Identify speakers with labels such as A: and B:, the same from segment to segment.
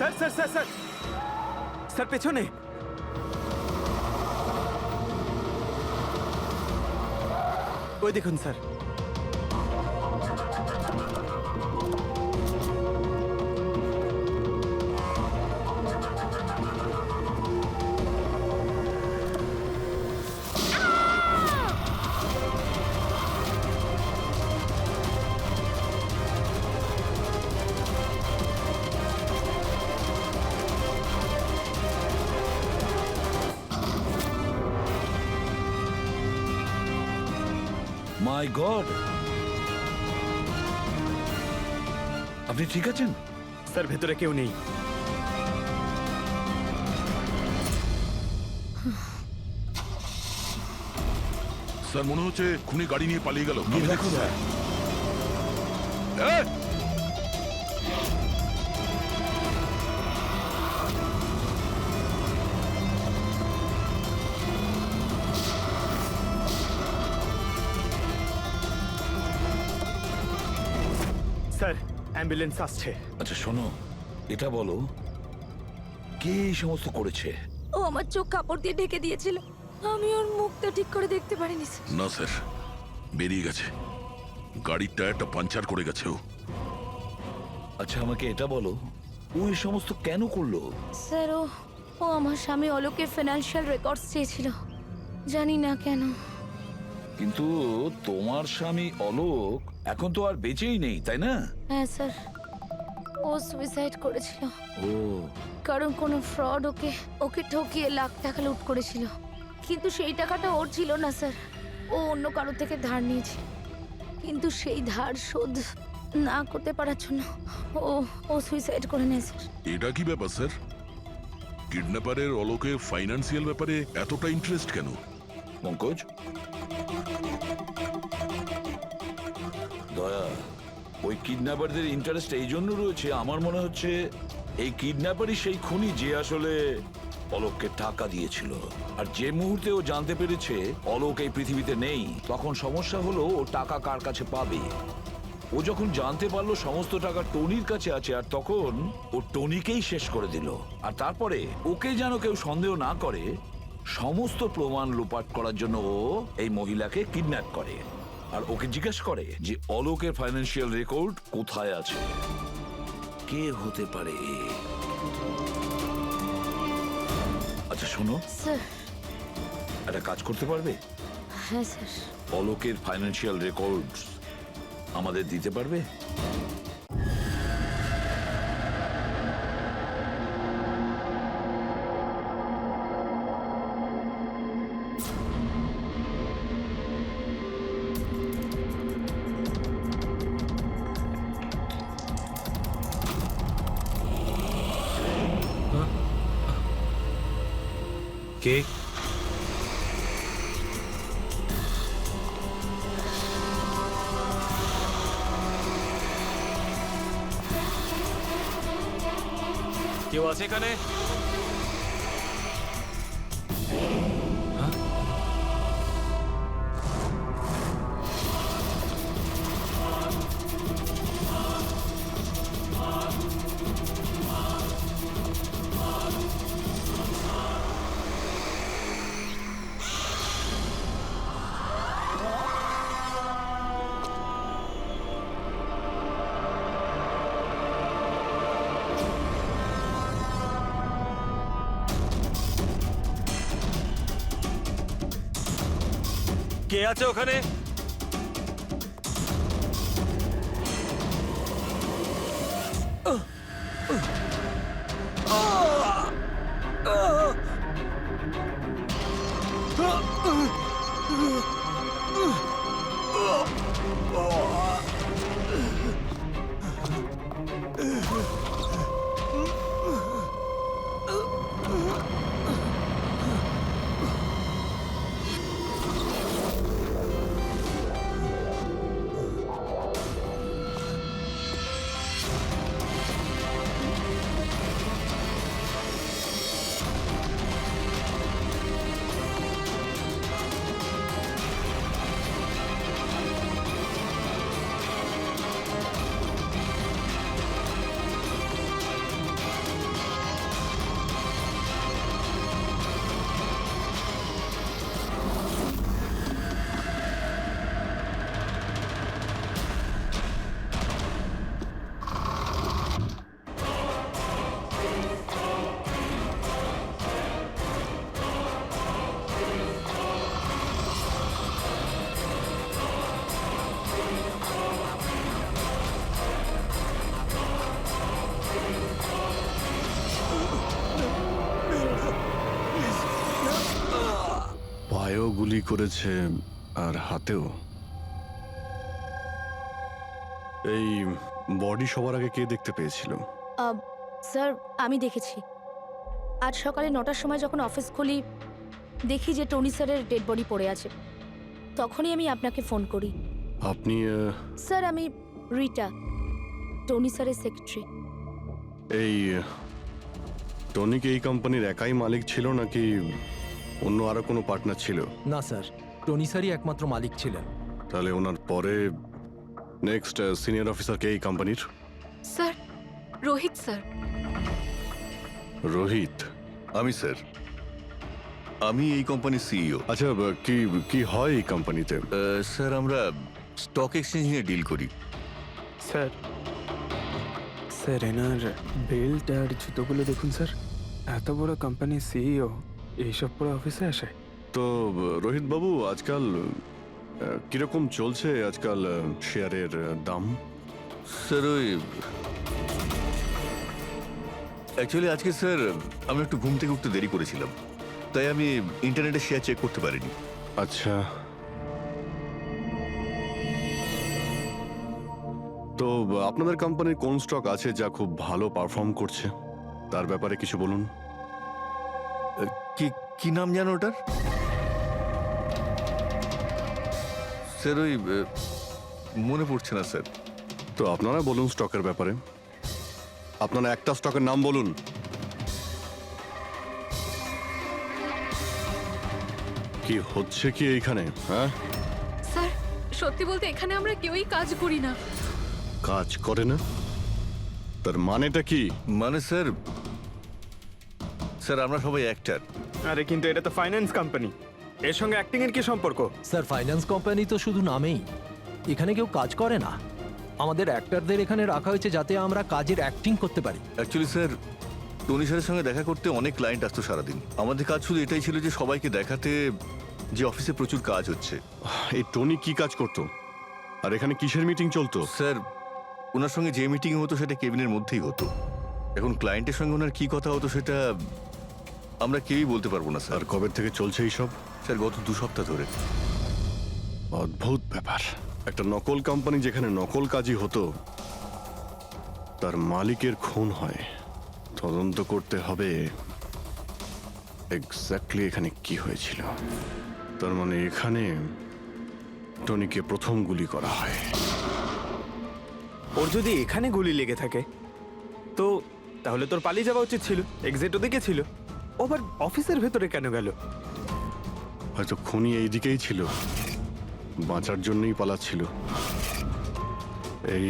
A: Sir sir sir sir sir পেছনে। ওই দেখুন স্যার।
B: মাই গড, আপনি ঠিক আছেন?
A: স্যার ভেতরে কেউ নেই।
C: স্যার মনে হচ্ছে খুনি গাড়ি নিয়ে পালিয়ে গেল।
B: গিয়ে দেখো স্যার।
C: এই!
A: স্যার অ্যাম্বুলেন্স আসছে।
B: আচ্ছা শোনো, এটা বলো কে এই সমস্ত করেছে?
D: ও আমার চোখ কাপড় দিয়ে ঢেকে দিয়েছিল, আমি ওর মুখটা ঠিক করে দেখতে পারিনি স্যার।
C: না স্যার, বেরিয়ে গেছে। গাড়ির টায়ারটা পাঞ্চার করে গেছে ও।
B: আচ্ছা আমাকে এটা বলো, ও এই সমস্ত কেন করলো?
D: স্যার ও আমার স্বামী অলোকের ফিনান্সিয়াল রেকর্ডস চেয়েছিল, জানি না কেন।
B: কিন্তু তোমার স্বামী অলোক এখন তো আর বেঁচেই নেই, তাই না?
D: হ্যাঁ স্যার, ও সুইসাইড করেছিল,
B: ও
D: কারণ কোনো ফ্রড ওকে ঠকিয়ে লাখ টাকা লুট করেছিল। কিন্তু সেই টাকাটা ওর ছিল না স্যার, ও অন্য কারো থেকে ধার নিয়েছে। কিন্তু সেই ধার শোধ না করতে পারার জন্য ও ও সুইসাইড করে নেয় স্যার।
C: এটা কি ব্যাপার স্যার? কিডন্যাপারের অলোকের ফাইন্যান্সিয়াল ব্যাপারে এতটা ইন্টারেস্ট কেন?
B: পঙ্কজ, দয়া, ওই কিডন্যাপারদের ইন্টারেস্ট এই জন্য রয়েছে, আমার মনে হচ্ছে এই কিডন্যাপারই সেই খুনি যে আসলে অলোককে টাকা দিয়েছিল। আর যে মুহূর্তে ও জানতে পেরেছে অলোক এই পৃথিবীতে নেই, তখন সমস্যা হলো ও টাকা কার কাছে পাবে। ও যখন জানতে পারলো সমস্ত টাকা টনির কাছে আছে, আর তখন ও টনিকেই শেষ করে দিল। আর তারপরে ওকে যেন কেউ সন্দেহ না করে, সমস্ত প্রমাণ লোপাট করার জন্য ও এই মহিলাকে কিডন্যাপ করে আর ওকে জিজ্ঞেস করে যে অলোকের ফাইন্যান্সিয়াল রেকর্ড কোথায় আছে। কে হতে পারে? আচ্ছা শোনো,
D: স্যার।
B: একটা কাজ করতে পারবে?
D: হ্যাঁ স্যার।
B: অলোকের ফাইন্যান্সিয়াল রেকর্ডস আমাদের দিতে পারবে?
E: কে? কেউ আছে এখানে? কে আছে ওখানে?
F: গুলি করেছে আর হাতেও। এই বডি সবার আগে কে দেখতে পেয়েছিল?
D: স্যার আমি দেখেছি। আজ সকালে 9টার সময় যখন অফিস খুলি দেখি যে টনি স্যারের ডেড বডি পড়ে আছে। তখনই আমি আপনাকে ফোন করি।
F: আপনি
D: স্যার আমি রিটা, টনি স্যারের সেক্রেটারি।
F: এই টনি কি এই কোম্পানির একাই মালিক ছিল নাকি অন্য আরো কোনো পার্টনার ছিল?
G: না স্যার, টনি স্যারই একমাত্র মালিক ছিলেন।
F: তাহলে ওনার পরে নেক্সট সিনিয়র অফিসার কে এই কোম্পানির?
H: Sir, Rohit sir.
F: রোহিত?
I: আমি স্যার, আমি এই কোম্পানির সিইও।
F: আচ্ছা, কি কি হয় এই কোম্পানিতে?
I: স্যার আমরা স্টক এক্সচেঞ্জ নিয়ে ডিল করি।
A: স্যার, স্যার এনার বেল্ট আর জুতোগুলো দেখুন স্যার। এত বড় কোম্পানির সিইও এইসব পরে অফিসে আসে?
F: তো রোহিত বাবু, আজকাল কিরকম চলছে আজকাল শেয়ারের দাম?
I: স্যার ওই অ্যাকচুয়ালি আজকে স্যার আমি একটু ঘুম থেকে উঠতে দেরি করেছিলাম, তাই আমি ইন্টারনেটে শেয়ার চেক করতে পারিনি।
F: আচ্ছা, তো আপনাদের কোম্পানির কোন স্টক আছে যা খুব ভালো পারফর্ম করছে? তার ব্যাপারে কিছু বলুন।
I: কি কি নাম জানো ওটার? স্যার ওই মনে পড়ছে না স্যার।
F: তো আপনারা বলুন স্টকের ব্যাপারে। আপনারা একটা স্টকের নাম বলুন। কি হচ্ছে কি এইখানে? হ্যাঁ,
H: স্যার সত্যি বলতে এখানে আমরা কেউই কাজ করি না।
F: কাজ করে না? তার মানেটা কি?
I: মানে স্যার, স্যার আমরা সবাই অ্যাক্টার।
A: আরে কিন্তু এটা তো ফাইন্যান্স কোম্পানি, এর সঙ্গে অ্যাক্টিং এর কি সম্পর্ক?
G: স্যার ফাইন্যান্স কোম্পানি তো শুধু নামেই, এখানে কেউ কাজ করে না। আমাদের অ্যাক্টরদের এখানে রাখা হয়েছে যাতে আমরা কাজের অ্যাক্টিং করতে পারি।
I: অ্যাকচুয়ালি স্যার, টনি স্যারের সঙ্গে দেখা করতে অনেক ক্লায়েন্ট আসতো সারাদিন। আমাদের কাজ শুধু এটাই ছিল যে সবাইকে দেখাতে যে অফিসে প্রচুর কাজ হচ্ছে।
F: এই টনি কি কাজ করতো আর এখানে কিসের মিটিং চলতো?
I: স্যার ওনার সঙ্গে যে মিটিং হতো সেটা কেবিনের মধ্যেই হতো। এখন ক্লায়েন্টের সঙ্গে ওনার কি কথা হতো সেটা আমরা কেউই বলতে পারবো না স্যার।
F: আর কবে থেকে চলছে এইসব?
I: স্যার গত 2 সপ্তাহ ধরে।
F: অদ্ভুত ব্যাপার। একটা নকল কোম্পানি যেখানে নকল কাজই হতো, তার মালিকের খুন হয়। তদন্ত করতে হবে এক্স্যাক্টলি এখানে কি হয়েছিল। তার মানে এখানে টনিকে প্রথম গুলি করা হয়।
A: ওর যদি এখানে গুলি লেগে থাকে তো তাহলে তোর পালিয়ে যাওয়া উচিত ছিল। এক্সিট ওদিকে ছিল, ও আবার অফিসের ভেতরে কেন গেল?
F: হয়তো খুনি এইদিকেই ছিল, বাঁচার জন্যই পালাচ্ছিল। এই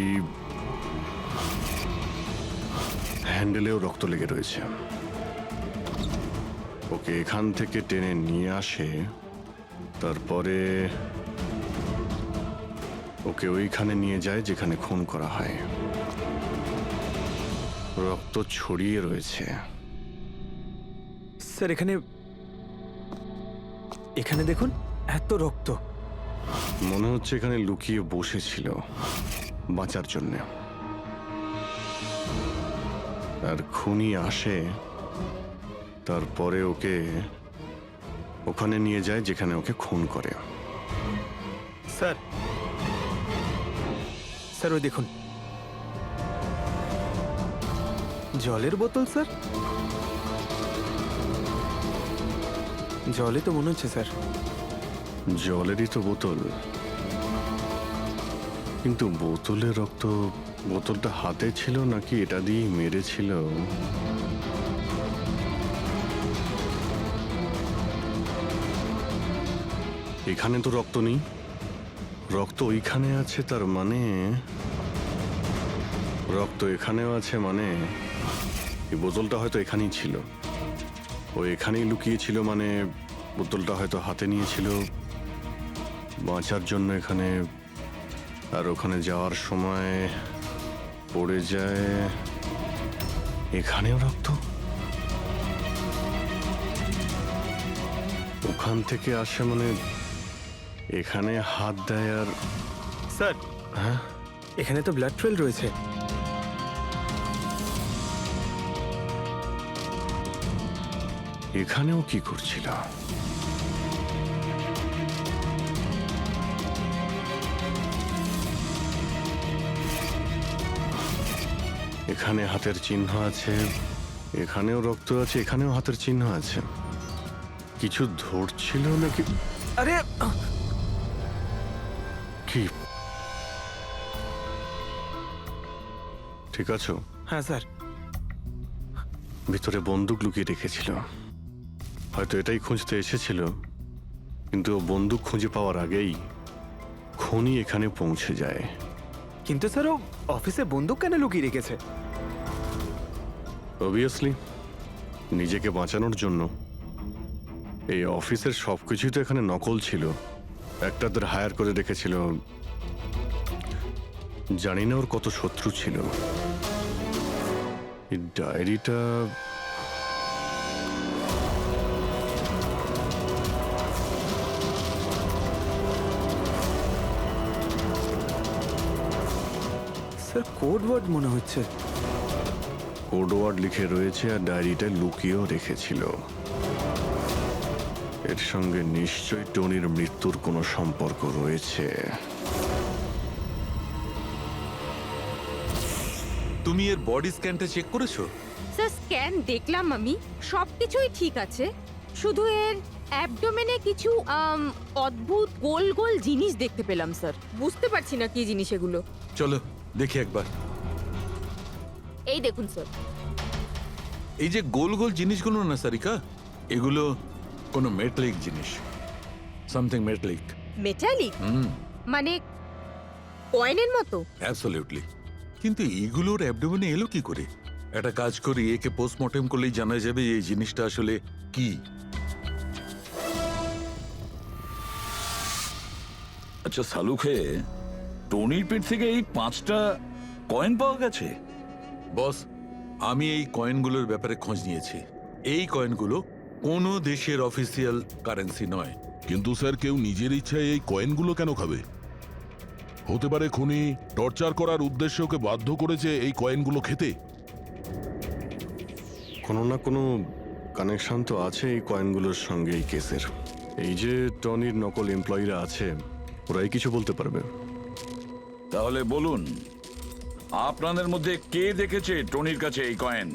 F: হ্যান্ডেলেও রক্ত লেগে রয়েছে। ওকে এখান থেকে টেনে নিয়ে আসে, তারপরে ওকে ওইখানে নিয়ে যায় যেখানে খুন করা হয়। রক্ত ছড়িয়ে রয়েছে।
A: স্যার এখানে এখানে দেখুন, এত রক্ত।
F: মনে হচ্ছে এখানে লুকিয়ে বসেছিল বাঁচার জন্য। আর খুনি আসে, তারপরে ওকে ওখানে নিয়ে যায় যেখানে ওকে খুন করে।
A: স্যার, স্যার ওই দেখুন, জলের বোতল। স্যার জলে তো মনে হচ্ছে স্যার।
F: জলেরই তো বোতল, কিন্তু বোতলের রক্ত, বোতলটা হাতে ছিল নাকি এটা দিয়ে মেরেছিল? এখানে তো রক্ত নেই, রক্ত ওইখানে আছে। তার মানে রক্ত এখানেও আছে, মানে এই বোতলটা হয়তো এখানেই ছিল। ও এখানেই লুকিয়েছিল, মানে বোতলটা হয়তো হাতে নিয়েছিল বাঁচার জন্য এখানে। আর ওখানে যাওয়ার সময় পড়ে যায়। এখানেও রক্ত, ওখান থেকে আসে, মানে এখানে হাত দেয়। আর
A: স্যার
F: হ্যাঁ,
A: এখানে তো ব্লাড ট্রেল রয়েছে।
F: এখানেও কি করছিল? এখানে হাতের চিহ্ন আছে, এখানেও রক্ত আছে, এখানেও হাতের চিহ্ন আছে। কিছু ধরছিল নাকি?
A: আরে
F: কি ঠিক আছো?
A: হ্যাঁ স্যার।
F: ভিতরে বন্দুক লুকিয়ে রেখেছিল, হয়তো এটাই খুঁজতে এসেছিল, কিন্তু ও বন্দুক খুঁজে পাওয়ার আগেই খুনি এখানে পৌঁছে যায়।
A: কিন্তু স্যার ও অফিসে বন্দুক কেন লুকিয়ে রেখেছে?
F: অবভিয়াসলি নিজেকে বাঁচানোর জন্য। এই অফিসের সবকিছুই তো এখানে নকল ছিল, একটাদের হায়ার করে রেখেছিল। জানি না ওর কত শত্রু ছিল। এই ডায়েরিটা
A: স্যার কোড ওয়ার্ড মনে হচ্ছে।
F: কোড ওয়ার্ড লিখে রয়েছে আর ডায়েরিটা লুকিয়েও রেখেছিল। এর সঙ্গে নিশ্চয়ই টনির মৃত্যুর কোনো সম্পর্ক রয়েছে।
J: তুমি এর বডি স্ক্যানটা চেক করেছো?
H: স্যার স্ক্যান দেখলাম আমি, সবকিছুই ঠিক আছে, শুধু এর অ্যাবডোমেনে কিছু অদ্ভুত গোল গোল জিনিস দেখতে পেলাম স্যার। বুঝতে পারছি না কি জিনিস এগুলো।
J: চলো দেখি একবার।
H: এই দেখুন স্যার।
J: এই যে গোল গোল জিনিসগুলো না সারিকা, এগুলো কোনো মেটালিক জিনিস, সামথিং মেটালিক।
H: মেটালিক? মানে কয়েনের মতো?
J: অ্যাবসলিউটলি। কিন্তু এইগুলোর অ্যাবডোমেনে এলো কি করে? একটা কাজ করি, একে পোস্টমর্টেম করলেই জানা যাবে এই জিনিসটা আসলে কি।
B: আচ্ছা সালুখে, টনির পেট থেকে এই 5টা কয়েন পাওয়া গেছে?
J: বস, আমি এই কয়েনগুলোর ব্যাপারে খোঁজ নিয়েছি। এই কয়েনগুলো কোনো দেশের অফিসিয়াল কারেন্সি নয়।
C: কিন্তু স্যার, কেউ নিজের ইচ্ছায় এই কয়েনগুলো কেন খাবে? হতে পারে খুনি টর্চার করার উদ্দেশ্যে ওকে বাধ্য করেছে এই কয়েনগুলো খেতে।
F: কোনো না কোনো কানেকশন তো আছে এই কয়েনগুলোর সঙ্গে এই কেসের। এই যে টনির নকল এমপ্লয়িরা আছে, ওরাই কিছু বলতে পারবে।
B: তাহলে বলুন, আপনাদের মধ্যে কে দেখেছে টনির কাছে এই কয়েন?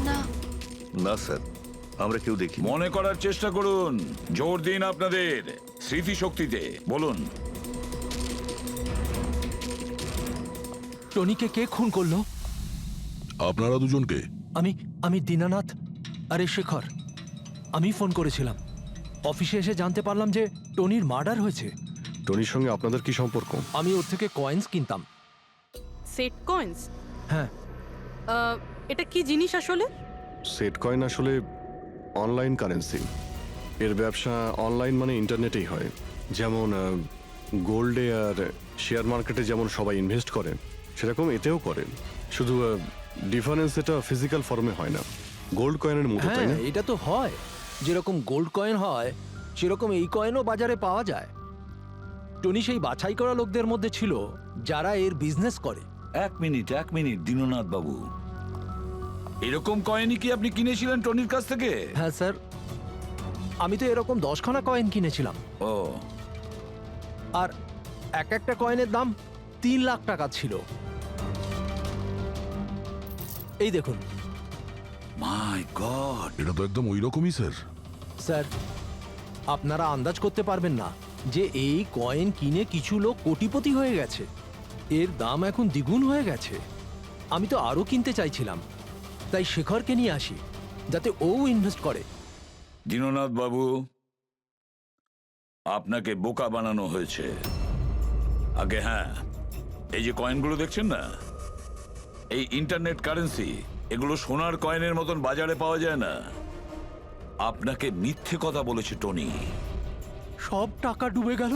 D: না,
I: না স্যার, আমরা কেউ দেখি।
B: মনে করার চেষ্টা করুন, জোর দিন আপনাদের স্মৃতিশক্তিতে। বলুন।
G: টনিকে কে খুন করলো?
C: আপনারা দুজনকে?
G: আমি দীনানাথ আরে শেখর। আমি ফোন করেছিলাম, অফিসে এসে জানতে পারলাম যে টনির মার্ডার হয়েছে।
F: টনির সঙ্গে আপনাদের কি সম্পর্ক?
G: আমি ওর থেকে কয়েন্স কিনতাম।
H: Set coins?
G: হ্যাঁ।
H: এটা কি জিনিস আসলে?
F: সেট কয়েন আসলে অনলাইন কারেন্সি। এর ব্যবসা অনলাইন মানে ইন্টারনেটেই হয়। যেমন গোল্ডে আর শেয়ার মার্কেটে যেমন সবাই ইনভেস্ট করে, সেরকম এতেও করে। শুধু ডিফারেন্স এটা ফিজিক্যাল ফর্মে হয় না, গোল্ড কয়েনের মতো, তাই
G: হ্যাঁ,
F: না?
G: এটা তো হয়। যেরকম গোল্ড কয়েন হয় সেরকম এই কয়েনও বাজারে পাওয়া যায়। টনি সেই বাছাই করা লোকদের মধ্যে ছিল যারা এর বিজনেস করে।
B: এক মিনিট দীননাথ বাবু, এরকম কয়েনই কি আপনি কিনেছিলেন টনির কাছ থেকে?
G: হ্যাঁ স্যার, আমি তো এরকম 10খানা কয়েন কিনেছিলাম।
B: ও,
G: আর একটা কয়েনের দাম 3 লাখ টাকা ছিল। এই দেখুন।
B: মাই গড!
C: এটা তো একদম ওই রকমই স্যার।
G: স্যার, আপনারা আন্দাজ করতে পারবেন না যে এই কয়েন কিনে কিছু লোক কোটিপতি হয়ে গেছে। এর দাম এখন দ্বিগুণ হয়ে গেছে। আমি তো আরো কিনতে চাইছিলাম, তাই শেখরকে নিয়ে আসি যাতে ও ইনভেস্ট করে।
B: দীননাথ বাবু, আপনাকে বোকা বানানো হয়েছে। আগে হ্যাঁ, এই যে কয়েনগুলো দেখছেন না, এই ইন্টারনেট কারেন্সি, এগুলো সোনার কয়েনের মতন বাজারে পাওয়া যায় না। আপনাকে মিথ্যে কথা বলেছে টনি।
G: সব টাকা ডুবে গেল,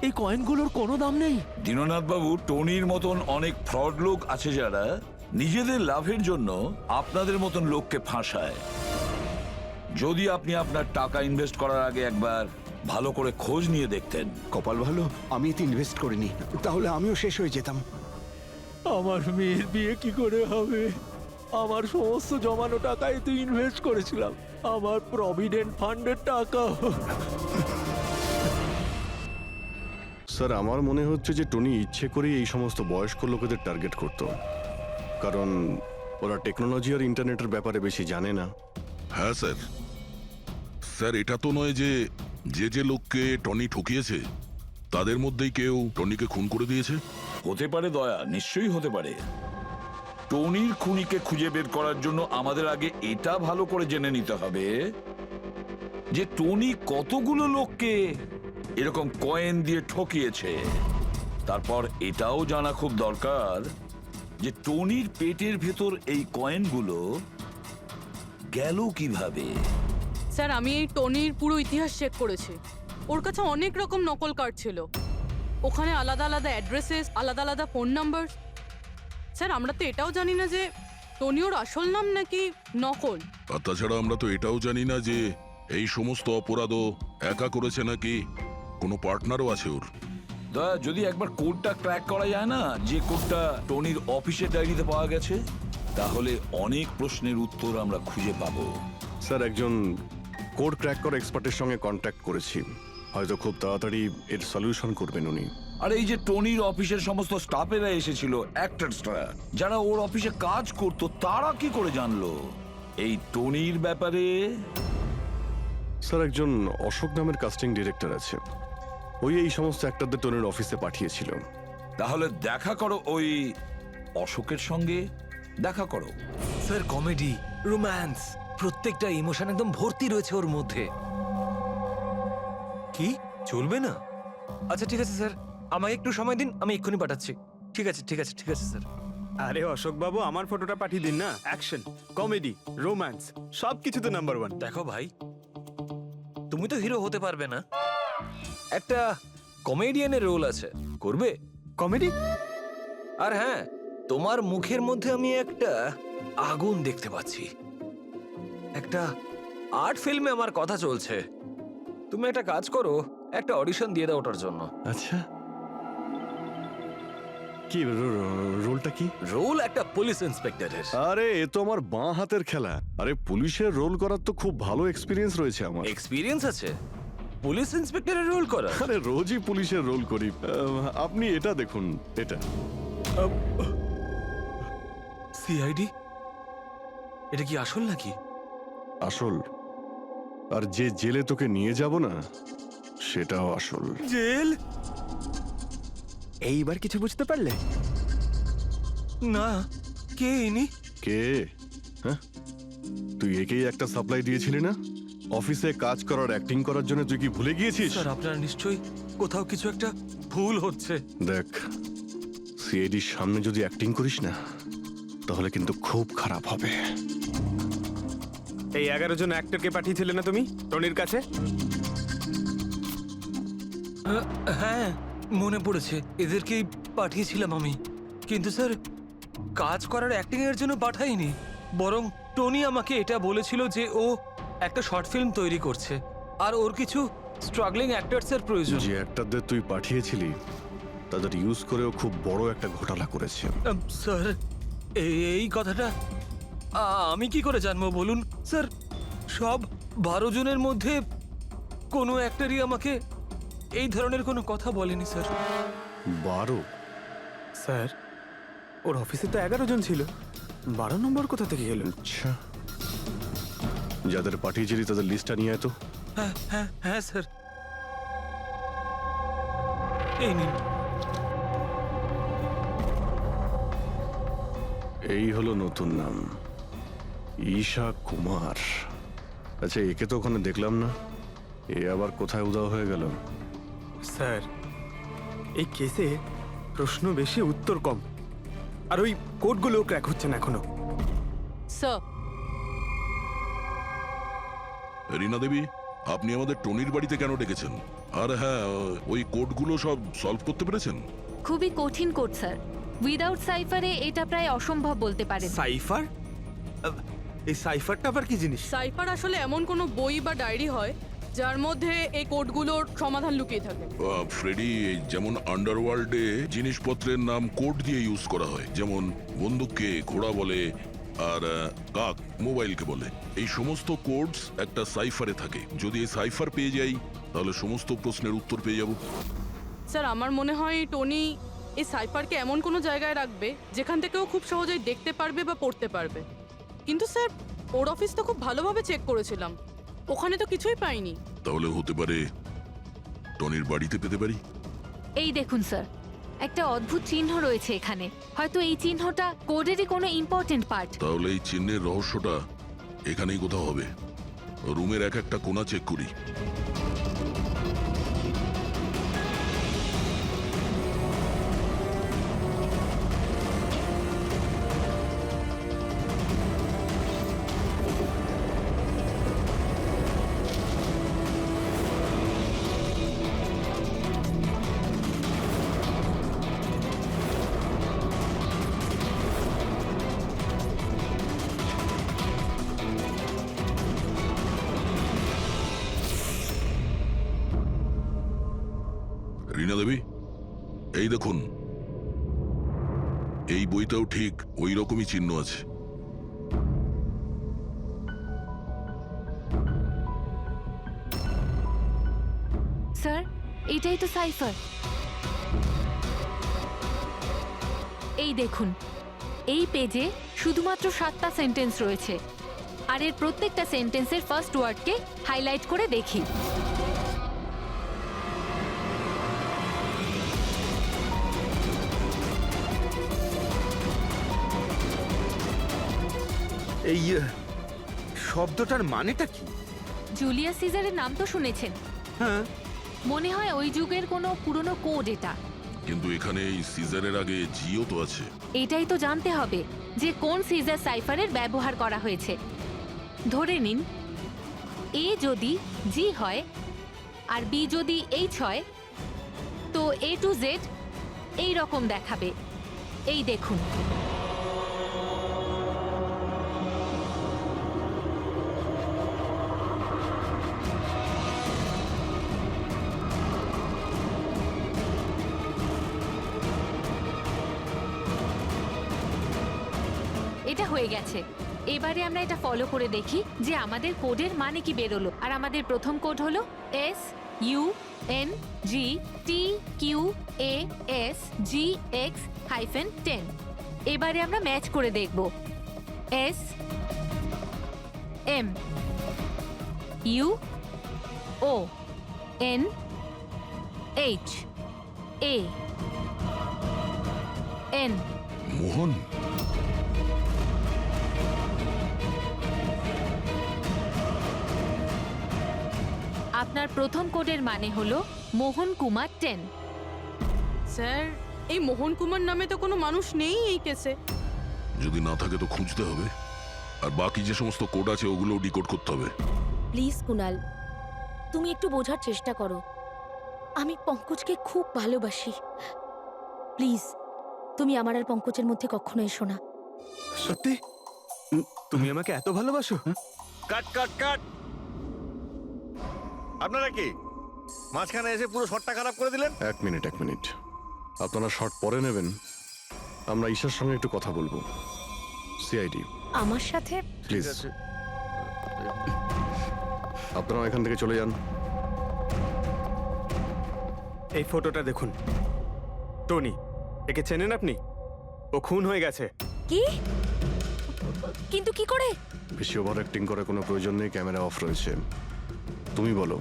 G: এই কয়েনগুলোর কোনো দাম নেই।
B: দীননাথ বাবু, টনির মতন অনেক ফ্রড লোক আছে যারা নিজেদের লাভের জন্য আপনাদের মতন লোককে ফাঁসায়। যদি আপনি আপনার টাকা ইনভেস্ট করার আগে একবার ভালো করে খোঁজ নিয়ে দেখতেন।
K: কপাল ভালো আমি এতে ইনভেস্ট করিনি, তাহলে আমিও শেষ হয়ে যেতাম।
G: আমার মেয়ের বিয়ে কি করে হবে? আমার সমস্ত জমানো টাকা এতে ইনভেস্ট করেছিলাম, আমার প্রভিডেন্ট ফান্ডের টাকা।
F: স্যার, আমার মনে হচ্ছে যে টনি ইচ্ছে করেই এই সমস্ত বয়স্ক লোকেদের টার্গেট করত। কারণ ওরা টেকনোলজি আর ইন্টারনেটের ব্যাপারে বেশি জানে না।
C: হ্যাঁ স্যার। স্যার, এটা তো নয় যে যে যে লোককে টনি ঠকিয়েছে তাদের মধ্যেই কেউ টনিকে খুন করে দিয়েছে।
B: হতে পারে দয়া, নিশ্চয়ই হতে পারে। টনির খুনিকে খুঁজে বের করার জন্য আমাদের আগে এটা ভালো করে জেনে নিতে হবে যে টনি কতগুলো লোককে এরকম কয়েন দিয়ে ঠকিয়েছে। তারপর এটাও জানা খুব দরকার যে টনির পেটের ভেতর এই কয়েনগুলো গেল কিভাবে।
H: স্যার, আমি এই টনির পুরো ইতিহাস চেক করেছি। ওর কাছে অনেক রকম নকল কার্ড ছিল, ওখানে আলাদা আলাদা অ্যাড্রেসেস, আলাদা আলাদা ফোন নাম্বার। স্যার, আমরা তো এটাও জানি না যে টনি ওর আসল নাম নাকি নকল।
C: আর তাছাড়া আমরা তো এটাও জানি না যে এই সমস্ত অপরাধও একা করেছে নাকি কোনো পার্টনারও আছে ওর।
B: দয়া, যদি একবার কোডটা ক্র্যাক করা যায় না, যে কোডটা টনির অফিসের ডায়েরিতে পাওয়া গেছে, তাহলে অনেক প্রশ্নের উত্তর আমরা খুঁজে পাবো।
F: স্যার, একজন কোড ক্র্যাক করা এক্সপার্টের সঙ্গে কন্ট্যাক্ট করেছি, হয়তো খুব তাড়াতাড়ি এর সলিউশন করবেন উনি।
B: আর এই যে টনির অফিসের সমস্ত স্টাফেরা এসেছিল, অ্যাক্টরসরা যারা ওর অফিসে কাজ করত, তারা কি করে জানলো এই টনির ব্যাপারে?
F: স্যার, একজন অশোক নামের কাস্টিং ডিরেক্টর আছে, ওই এই সমস্ত অ্যাক্টরদের টনির অফিসে পাঠিয়েছিল।
B: তাহলে দেখা করো ওই অশোকের সঙ্গে, দেখা করো।
E: স্যার, কমেডি, রোম্যান্স, প্রত্যেকটা ইমোশন একদম ভর্তি রয়েছে ওর মধ্যে। কি চলবে না? আচ্ছা ঠিক আছে স্যার, আমাকে একটু সময় দিন, আমি এক্ষুনি পাঠাচ্ছি। ঠিক আছে ঠিক আছে ঠিক আছে স্যার।
A: আরে অশোক বাবু, আমার ফটোটা পাঠিয়ে দিন না। অ্যাকশন, কমেডি, রোম্যান্স সব কিছুতে নাম্বার 1।
E: দেখো ভাই, তুমি তো হিরো হতে পারবে না, একটা কমেডিয়ানের রোল আছে, করবে?
A: কমেডি?
E: আর হ্যাঁ, তোমার মুখের মধ্যে আমি একটা আগুন দেখতে পাচ্ছি। একটা আর্ট ফিল্মে আমার কথা চলছে, তুমি একটা কাজ করো, একটা অডিশন দিয়ে দাও ওটার জন্য।
F: আচ্ছা, কি রোলটা কি?
E: রোল একটা পুলিশ ইন্সপেক্টরের।
F: আরে, এ তো আমার বাঁ হাতের খেলা। আরে, পুলিশের রোল করার তো খুব ভালো এক্সপিরিয়েন্স রয়েছে আমার।
E: এক্সপিরিয়েন্স আছে পুলিশ ইন্সপেক্টরের রোল করা?
F: আরে, রোজই পুলিশের রোল করি। আপনি এটা দেখুন, এটা
E: সিআইডি? এটা কি আসল নাকি?
F: আসল। আর যে জেলে তোকে নিয়ে যাব না, সেটাও আসল।
E: জেল?
A: এইবার কিছু বুঝতে পারলে?
E: না, কে ইনি?
F: কে? হ্যাঁ, তুই একেই একটা সাপ্লাই দিয়েছিলি না অফিসে কাজ করার, অ্যাক্টিং করার জন্য? তুই কি ভুলে গিয়েছিস?
E: স্যার, আপনার নিশ্চয়ই কোথাও কিছু একটা ভুল হচ্ছে।
F: দেখ, সিআইডির সামনে যদি অ্যাক্টিং করিস না, তাহলে কিন্তু খুব খারাপ হবে।
A: এই 11 জন অ্যাক্টরকে পাঠিয়েছিলে না তুমি টনির কাছে?
E: হ্যাঁ, মনে পড়েছে, এদেরকেই পাঠিয়েছিলাম আমি। কিন্তু স্যার, কাজ করার অ্যাক্টিং এর জন্য পাঠাইনি, বরং টনি আমাকে এটা বলেছিল যে ও একটা শর্ট ফিল্ম তৈরি করছে আর ওর কিছু স্ট্রাগলিং অ্যাক্টরস এর প্রয়োজন।
F: যে অ্যাক্টরদের তুই পাঠিয়েছিলি তাদের ইউজ করেও খুব বড় একটা ঘোটালা করেছে।
E: স্যার, এই কথাটা আমি কি করে জানবো বলুন স্যার? সব 12 জনের মধ্যে কোনো অ্যাক্টরই আমাকে এই ধরনের কোনো কথা বলেনি স্যার।
F: 12?
A: স্যার, ওর অফিসে তো 11 জন ছিল, 12 নম্বর কোথা থেকে গেল?
F: আচ্ছা, যাদের পাঠিয়েছিলি তাদের লিস্টটা নিয়ে আয় তো।
E: হ্যাঁ হ্যাঁ হ্যাঁ স্যার, এই নিন।
F: এই হলো নতুন নাম, ঈশা কুমার। আচ্ছা, একে তো ওখানে দেখলাম না, এ আবার কোথায় উধাও হয়ে গেল?
A: স্যার, এই কেসে প্রশ্ন বেশি উত্তর কম, আর ওই কোডগুলো ক্র্যাক হচ্ছে না এখনো।
H: স্যার,
C: রীনা দেবী, আপনি আমাদের টনির বাড়িতে কেন ডেকেছেন? আর হ্যাঁ, ওই কোডগুলো সব সলভ করতে পেরেছেন?
D: খুবই কঠিন কোড স্যার, উইদাউট সাইফারে এটা প্রায় অসম্ভব বলতে পারেন।
A: সাইফার? এই সাইফারটা আবার কি জিনিস?
H: সাইফার আসলে এমন কোনো বই বা ডায়েরি হয় যার মধ্যে এই কোডগুলোর সমাধান লুকিয়ে থাকে।
C: ফ্রেডি, যেমন আন্ডারওয়ার্ল্ডে জিনিসপত্রের নাম কোড দিয়ে ইউজ করা হয়, যেমন বন্দুককে ঘোড়া বলে আর কাক মোবাইলকে বলে। এই সমস্ত কোডস একটা সাইফারে থাকে। যদি এই সাইফার পেয়ে যাই, তাহলে সমস্ত প্রশ্নের উত্তর পেয়ে যাব।
H: স্যার, আমার মনে হয় টনি এই সাইফারকে এমন কোনো জায়গায় রাখবে যেখান থেকে ও খুব সহজেই দেখতে পারবে বা পড়তে পারবে। কিন্তু স্যার ওর অফিস তো খুব ভালোভাবে চেক করেছিলাম, ওখানে তো কিছুই পাইনি।
C: তাহলে হতে পারে টনির বাড়িতে পেতে পারি।
D: এই দেখুন স্যার, একটা অদ্ভুত চিহ্ন রয়েছে এখানে। হয়তো এই চিহ্নটা কোডেরই কোনো ইম্পর্টেন্ট পার্ট।
C: তাহলে এই চিহ্নের রহস্যটা এখানেই কোথাও হবে। রুমের এক একটা কোণা চেক করি। রীনা দেবী, এই দেখুন, এই বইটাও ঠিক ওই রকমই চিহ্ন আছে।
D: স্যার, এটাই তো সাইফার। এই দেখুন, এই পেজে শুধুমাত্র 7টা সেন্টেন্স রয়েছে, আর এর প্রত্যেকটা সেন্টেন্সের ফার্স্ট ওয়ার্ডকে হাইলাইট করে দেখি।
K: এই শব্দটার মানেটা কি?
D: জুলিয়াস সিজারের নাম তো শুনেছেন?
K: হ্যাঁ।
D: মনে হয় ওই যুগের কোনো পুরনো কোড এটা।
C: কিন্তু এখানে এই সিজারের আগে জিও তো আছে।
D: এটাই তো জানতে হবে যে কোন সিজার সাইফারের ব্যবহার করা হয়েছে। ধরে নিন এ যদি জি হয় আর বি যদি এইচ হয়, তো এ টু জেড এই রকম দেখাবে। এই দেখুন, এটা হয়ে গেছে। এবারে আমরা এটা ফলো করে দেখি যে আমাদের কোডের মানে কি বেরোলো। আর আমাদের প্রথম কোড হলো SUNGTQAS-GX-10। এবারে আমরা ম্যাচ করে দেখব। SMUONHAN।
C: মোহন,
D: আপনার প্রথম কোডের মানে হলো মোহন কুমার 10।
H: স্যার, এই মোহন কুমার নামে তো কোনো মানুষ নেই এই কেসে।
C: যদি না থাকে তো খুঁজতে হবে, আর বাকি যে সমস্ত কোড আছে ওগুলো ডিকোড করতে হবে।
D: প্লিজ কুনাল, তুমি একটু বোঝার চেষ্টা করো। আমি পঙ্কজকে খুব ভালোবাসি। প্লিজ, তুমি আমার আর পঙ্কজের মধ্যে কখনো এসো না।
A: সত্যি? তুমি আমাকে এত ভালোবাসো?
I: কাট কাট কাট! আপনারা কি মাঝখানে এসে পুরো শটটা খারাপ করে দিলেন?
F: এক মিনিট। আপনারা শর্ট পরে নেবেন, আমরা ঈশার সঙ্গে একটু কথা বলবো। সিআইডি
D: আমার সাথে?
F: প্লিজ, আপনারা এখান থেকে চলে যান।
A: এই ফটোটা দেখুন। টনি, একে চেনেন আপনি? ও খুন হয়ে গেছে।
D: কি? কিন্তু কি করে?
F: বেশি ওভার অ্যাক্টিং করার কোনো প্রয়োজন নেই, ক্যামেরা অফ রয়েছে। তুমি বলো,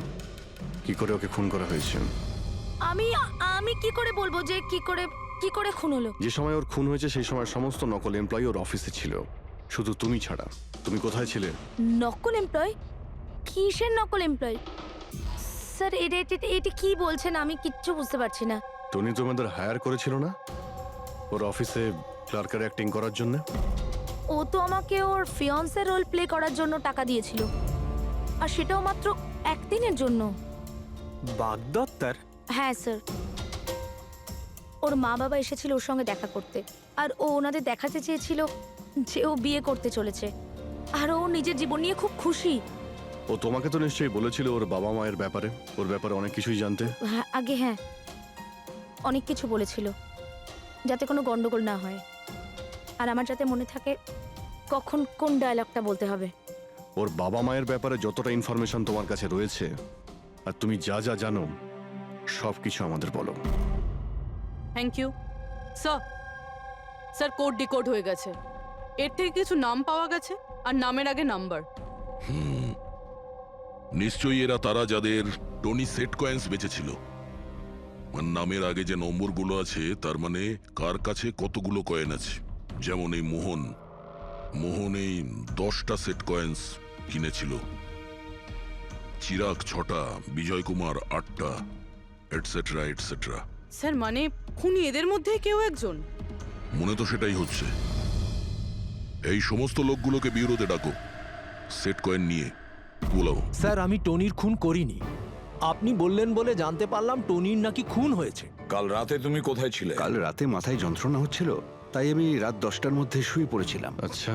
F: কি করে ওকে খুন করা হয়েছে?
D: আমি কি করে বলবো যে কি করে খুন হলো?
F: যে সময় ওর খুন হয়েছে সেই সময় সমস্ত নকল এমপ্লয়ি ওর অফিসে ছিল, শুধু তুমি ছাড়া। তুমি কোথায় ছিলে?
D: নকল এমপ্লয়? কিসের নকল এমপ্লয়? স্যার, এটা কি বলছেন? আমি কিচ্ছু বুঝতে পারছি না।
F: টনি তোমাদের হায়ার করেছিল না ওর অফিসে ক্লার্কের অ্যাক্টিং করার জন্য?
D: ও তো আমাকে ওর ফিয়ান্সে রোল প্লে করার জন্য টাকা দিয়েছিল, আর সেটাও মাত্র একদিনের জন্য।
A: বাগদত্তার?
D: হ্যাঁ স্যার, ওর মা বাবা এসেছিল ওর সঙ্গে দেখা করতে, আর ও ওনাদের দেখাতে চেয়েছিল যে ও বিয়ে করতে চলেছে, আর ও নিজের জীবন নিয়ে খুব খুশি।
F: ও তোমাকে তো নিশ্চয়ই বলেছিল ওর বাবা মায়ের ব্যাপারে, ওর ব্যাপারে অনেক কিছুই জানতে।
D: হ্যাঁ, আগে হ্যাঁ, অনেক কিছু বলেছিল, যাতে কোনো গন্ডগোল না হয়, আর আমার যাতে মনে থাকে কখন কোন ডায়লগটা বলতে হবে।
F: ওর বাবা মায়ের ব্যাপারে যতটা ইনফরমেশন তোমার কাছে রয়েছে আর তুমি যা যা জানো সব কিছু আমাদের বলো।
H: Thank you. Sir sir code decode হয়ে গেছে। এর থেকে কিছু নাম পাওয়া গেছে আর নামের আগে নাম্বার।
C: নিশ্চয়ই এরা তারা যাদের টনি সেট কয়েন্স বেঁচেছিল। আর নামের আগে যে নম্বরগুলো আছে তার মানে কার কাছে কতগুলো কয়েন আছে। যেমন এই মোহন এই 10টা সেট কয়েন্স কিনেছিল, চিরাগ 6টা, বিজয় কুমার 8টা, এটসেট্রা এটসেট্রা।
H: স্যার মানে খুনি এদের মধ্যে কেউ একজন?
C: মনে তো সেটাই হচ্ছে। এই সমস্ত লোকগুলোকে বিউরোতে ডাকো, সেট কয়েন নিয়ে বলাও।
G: স্যার আমি টনির খুন করিনি। আপনি বললেন বলে জানতে পারলাম টনির নাকি খুন হয়েছে।
B: কাল রাতে তুমি কোথায় ছিলে?
K: কাল রাতে মাথায় যন্ত্রণা হচ্ছিল, তাই আমি রাত 10টার মধ্যে শুয়ে পড়েছিলাম।
F: আচ্ছা,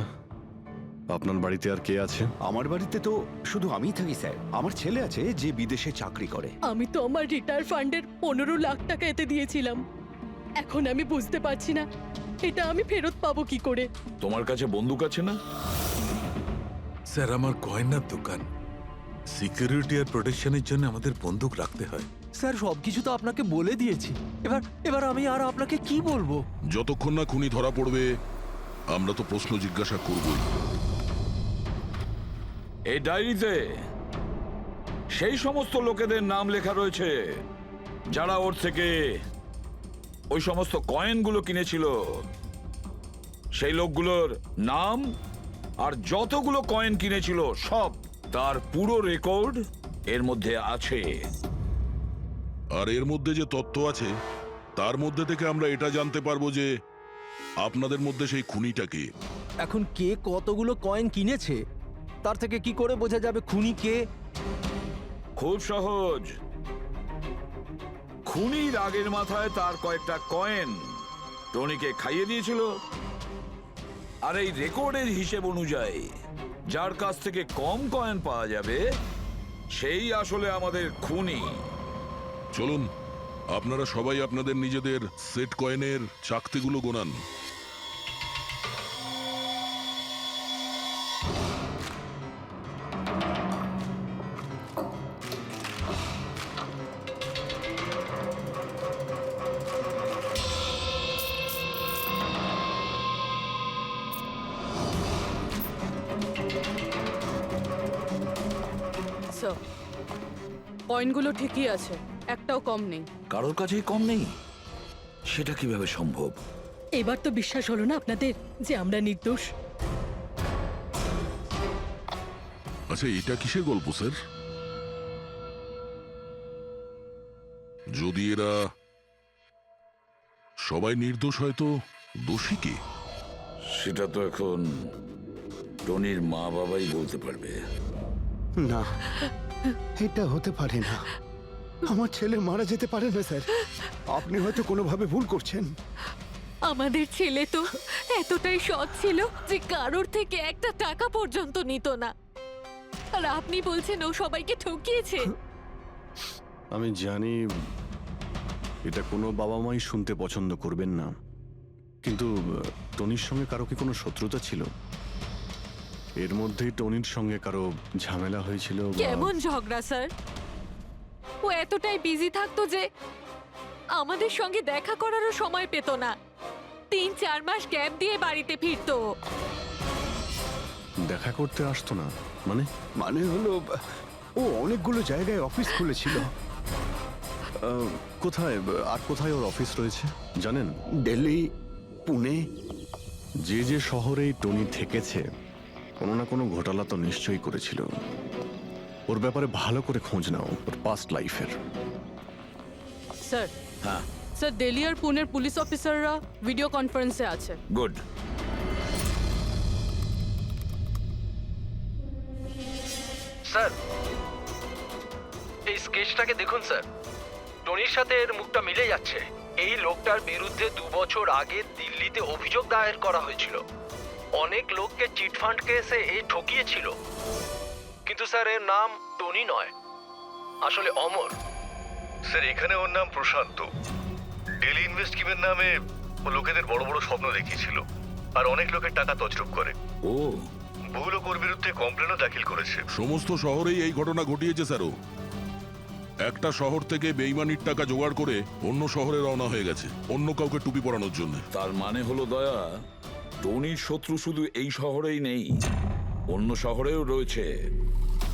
F: আপনার বাড়িতে আর কে আছে?
K: আমার বাড়িতে তো শুধু আমিই থাকি স্যার। আমার ছেলে আছে যে বিদেশে চাকরি করে।
L: আমি তো আমার রিটায়ার ফান্ডের 15 লাখ টাকা এতে দিয়েছিলাম। এখন আমি বুঝতে পারছি না এটা আমি ফেরত পাবো কি করে।
B: তোমার কাছে বন্দুক আছে না?
J: স্যার আমার গয়নার দোকান, সিকিউরিটি আর প্রোটেকশনের জন্য আমাদের বন্দুক রাখতে হয়।
G: স্যার সবকিছু তো আপনাকে বলে দিয়েছি। এবার আমি আর আপনাকে কি বলবো?
C: যতক্ষণ না খুনি ধরা পড়বে আমরা তো প্রশ্ন জিজ্ঞাসা করবই।
B: এই ডায়েরিতে সেই সমস্ত লোকেদের নাম লেখা রয়েছে যারা ওর থেকে ওই সমস্ত কয়েনগুলো কিনেছিল। সেই লোকগুলোর নাম আর যতগুলো কয়েন কিনেছিল সব, তার পুরো রেকর্ড এর মধ্যে আছে।
C: আর এর মধ্যে যে তথ্য আছে তার মধ্যে থেকে আমরা এটা জানতে পারবো যে আপনাদের মধ্যে সেই খুনিটা কে।
G: এখন কে কতগুলো কয়েন কিনেছে তার থেকে কি করে বোঝা যাবে খুনি কে?
B: খুব সহজ। খুনি রাগের মাথায় তার কয়েকটা কয়েন টনিকে খাইয়ে দিয়েছিল, আর এই রেকর্ডের হিসেব অনুযায়ী যার কাছ থেকে কম কয়েন পাওয়া যাবে সেই আসলে আমাদের খুনি।
C: চলুন আপনারা সবাই আপনাদের নিজেদের সেট কয়েনের চাকতিগুলো গোনান।
H: স্যার কয়েনগুলো ঠিকই আছে, একটাও কম নেই।
B: কারোর কাছেই কম নেই? সেটা কিভাবে সম্ভব?
L: এবার তো বিশ্বাস হলো না আপনাদের যে আমরা নির্দোষ?
C: আচ্ছা এটা কিসের গল্প স্যার? যদি এরা সবাই নির্দোষ হয় তো দোষী কে?
B: সেটা তো এখন টনির মা বাবাই বলতে পারবে।
K: না, এটা হতে পারে না। আমার ছেলে মারা যেতে পারে না স্যার। আপনি হয়তো কোনোভাবে ভুল করছেন।
L: আমাদের ছেলে তো এতটাই সৎ ছিল যে কারোর থেকে একটা টাকা পর্যন্ত নিত না, আর আপনি বলছেন ও সবাইকে ঠকিয়েছে।
F: আমি জানি এটা কোনো বাবা মাই শুনতে পছন্দ করবেন না, কিন্তু টনির সঙ্গে কারো কি কোনো শত্রুতা ছিল? এর মধ্যেই টনির সঙ্গে কারো ঝামেলা হয়েছিল?
L: কেমন ঝগড়া স্যার? ও এতটাই বিজি থাকতো যে আমাদের সঙ্গে দেখা করারও সময় পেত না। 3-4 মাস গ্যাপ দিয়ে বাড়িতে ফিরতো।
F: দেখা করতে আসতো না মানে?
K: মানে হলো ও অনেকগুলো জায়গায় অফিস খুলেছিল।
F: কোথায় আর কোথায় ওর অফিস রয়েছে জানেন?
K: দিল্লি, পুনে।
F: যে যে শহরেই টনি থেকেছে কোনো না কোনো ঘোটালা তো নিশ্চয়ই করেছিল। ওর ব্যাপারে ভালো করে খোঁজ নাও, ওর পাস্ট লাইফের।
H: স্যার
B: হ্যাঁ
H: স্যার দিল্লি আর পুনের পুলিশ অফিসাররা ভিডিও কনফারেন্সে আছে।
B: গুড।
G: স্যার এই স্কেচটাকে দেখুন স্যার, টনির সাথে এর মুখটা মিলে যাচ্ছে। এই লোকটার বিরুদ্ধে 2 বছর আগে দিল্লিতে অভিযোগ দায়ের করা হয়েছিল। অনেক লোককে চিটফান্ড কেসে এই ঠকিয়েছিল, কিন্তু স্যার এর নাম টনি নয়, আসলে অমর।
I: স্যার এখানে ওর নাম প্রশান্ত। ডেলি ইনভেস্ট স্কিমের নামে ও লোকেদের বড় বড় স্বপ্ন দেখিয়েছিল আর অনেক লোকের টাকা তছরূপ করে।
B: ও,
I: বহু লোক ওর বিরুদ্ধে কমপ্লেনও দাখিল করেছে।
C: সমস্ত শহরেই এই ঘটনা ঘটিয়েছে স্যার ও। একটা শহর থেকে বেইমানির টাকা জোগাড় করে অন্য শহরে রওনা হয়ে গেছে অন্য কাউকে টুপি পরানোর জন্য।
B: তার মানে হলো দয়া, টনির শত্রু শুধু এই শহরেই নেই, অন্য শহরেও রয়েছে।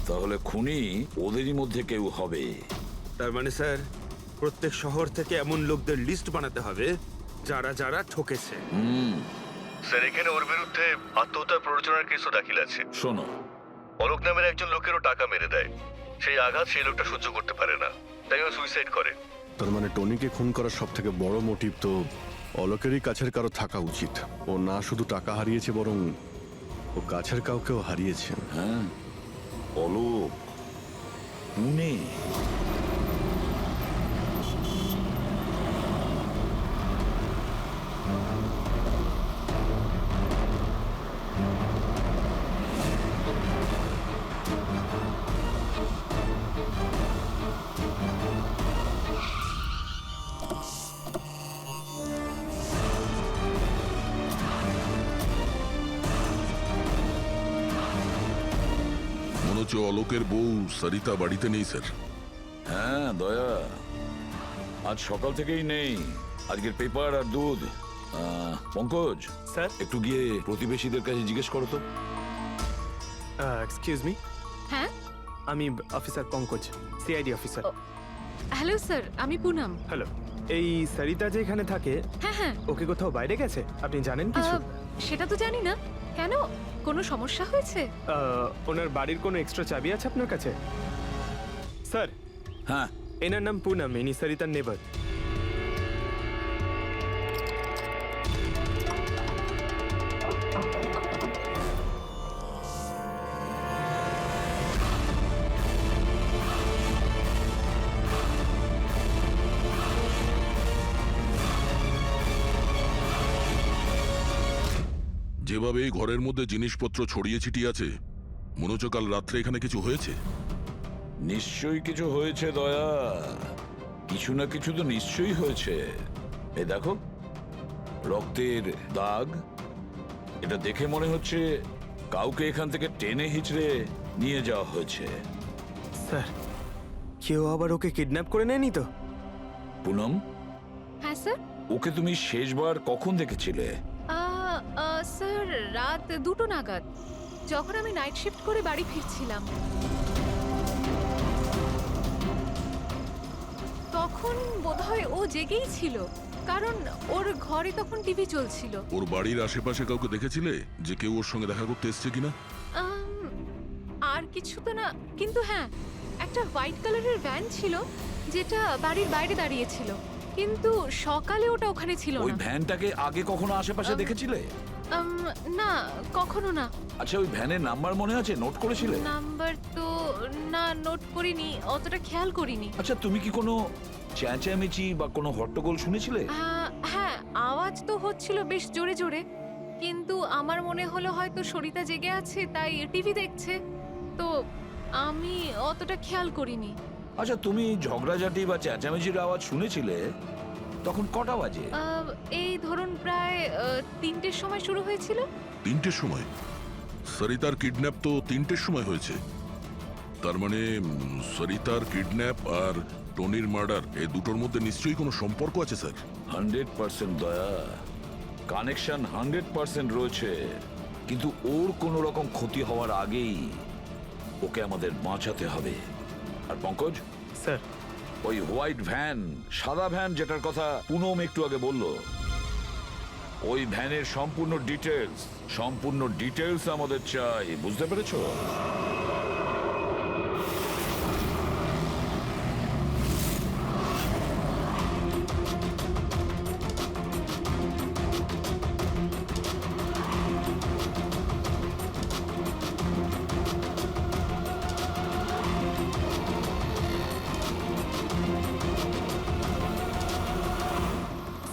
B: তাহলে খুনি ওদেরই মধ্যে কেউ হবে।
A: তার মানে স্যার প্রত্যেক শহর থেকে এমন লোকদের লিস্ট বানাতে হবে যারা যারা ঠকেছে।
I: স্যার এখানে ওর বিরুদ্ধে আত্মহত্যার প্ররোচনার কেসও দাখিল আছে।
B: শোনো,
I: অলোক নামের একজন লোকেরও টাকা মেরে দেয়, সেই আঘাত সেই লোকটা সহ্য করতে পারে না, তাই ও সুইসাইড করে।
F: তার মানে টনিকে খুন করার সব থেকে বড় মোটিভ তো অলোকেরই কাছের কারো থাকা উচিত। ও না শুধু টাকা হারিয়েছে, বরং ও কাছের কাউকেও হারিয়েছে।
B: হ্যাঁ, অলোক খুনে।
C: মনে হচ্ছে অলোকের বউ সরিতা বাড়িতে নেই স্যার।
B: হ্যাঁ দয়া, আজ সকাল থেকেই নেই। আজকের পেপার আর দুধ। পঙ্কজ
A: স্যার,
B: একটু গিয়ে প্রতিবেশীদের কাছে জিজ্ঞেস করো তো।
A: এক্সকিউজ মি,
L: হ্যাঁ,
A: আমি officer Pankaj, CID officer.
L: Hello sir, আমি পুনম।
A: হ্যালো, এই সরিতা যে এখানে থাকে,
L: হ্যাঁ হ্যাঁ,
A: ওকে কোথাও বাইরে গেছে? আপনি জানেন কিছু?
L: সেটা তো জানি না। কেন, কোনো সমস্যা হয়েছে?
A: ওনার বাড়ির কোনো এক্সট্রা চাবি আছে আপনার কাছে? স্যার,
B: হ্যাঁ,
A: এনার নাম পুনম, ইনি সরিতার নেবার।
C: যেভাবে এই ঘরের মধ্যে জিনিসপত্র ছড়িয়ে ছিটিয়ে আছে, মনে হচ্ছে কাল রাত্রে এখানে কিছু হয়েছে।
B: নিশ্চয়ই কিছু হয়েছে দয়া, কিছু না কিছু তো নিশ্চয়ই হয়েছে। এই দেখো, রক্তের দাগ। এটা দেখে মনে হচ্ছে কাউকে এখান থেকে টেনে হিচড়ে নিয়ে যাওয়া হয়েছে।
A: স্যার, কেউ আবার ওকে কিডন্যাপ করে নেয়নি তো?
B: পুনম,
L: হ্যাঁ স্যার।
B: ওকে তুমি শেষবার কখন দেখেছিলে?
L: স্যার, রাত 2টো নাগাদ, যখন আমি নাইট শিফট করে বাড়ি ফিরছিলাম। তখন বোধহয় ও জেগেই ছিল, কারণ ওর ঘরে তখন টিভি চলছিল।
C: ওর বাড়ির আশেপাশে কাউকে দেখেছিলে যে কেউ ওর সঙ্গে দেখা করতে এসছে কিনা?
L: আর কিছু তো না, কিন্তু হ্যাঁ, একটা হোয়াইট কালারের ভ্যান ছিল যেটা বাড়ির বাইরে দাঁড়িয়েছিল, কিন্তু সকালে ওটা ওখানে ছিল
B: ওই
L: না।
B: ভ্যানটাকে আগে কখনো আশেপাশে দেখেছিলে?
L: না, কখনো না।
B: আচ্ছা, ওই ভ্যানের নাম্বার মনে আছে? নোট করেছিলে?
L: নাম্বার তো না, নোট করিনি, অতটা খেয়াল করিনি।
B: আচ্ছা, তুমি কি কোনো চেঁচামেচি বা কোনো হট্টগোল শুনেছিলে?
L: হ্যাঁ, আওয়াজ তো হচ্ছিল বেশ জোরে জোরে, কিন্তু আমার মনে হলো হয়তো সরিতা জেগে আছে তাই টিভি দেখছে, তো আমি অতটা খেয়াল করিনি।
B: আচ্ছা, তুমি ঝগড়াঝাটি বা চেঁচামেচির আওয়াজ শুনেছিলে তখন কটা বাজে?
L: এই ধরুন প্রায় 3টের সময় শুরু হয়েছিল।
C: 3টের সময়? সরিতার কিডন্যাপ তো 3টের সময় হয়েছে। তার মানে সরিতার কিডন্যাপ আর টনির মার্ডার, এই দুটোর মধ্যে নিশ্চয়ই কোনো সম্পর্ক আছে স্যার।
B: 100% দয়া, কানেকশন 100% রয়েছে, কিন্তু ওর কোনো রকম ক্ষতি হওয়ার আগেই ওকে আমাদের বাঁচাতে হবে। আর পঙ্কজ
A: স্যার,
B: ওই হোয়াইট ভ্যান, সাদা ভ্যান যেটার কথা পুনম একটু আগে বললো, ওই ভ্যানের সম্পূর্ণ ডিটেলস আমাদের চাই, বুঝতে পেরেছো?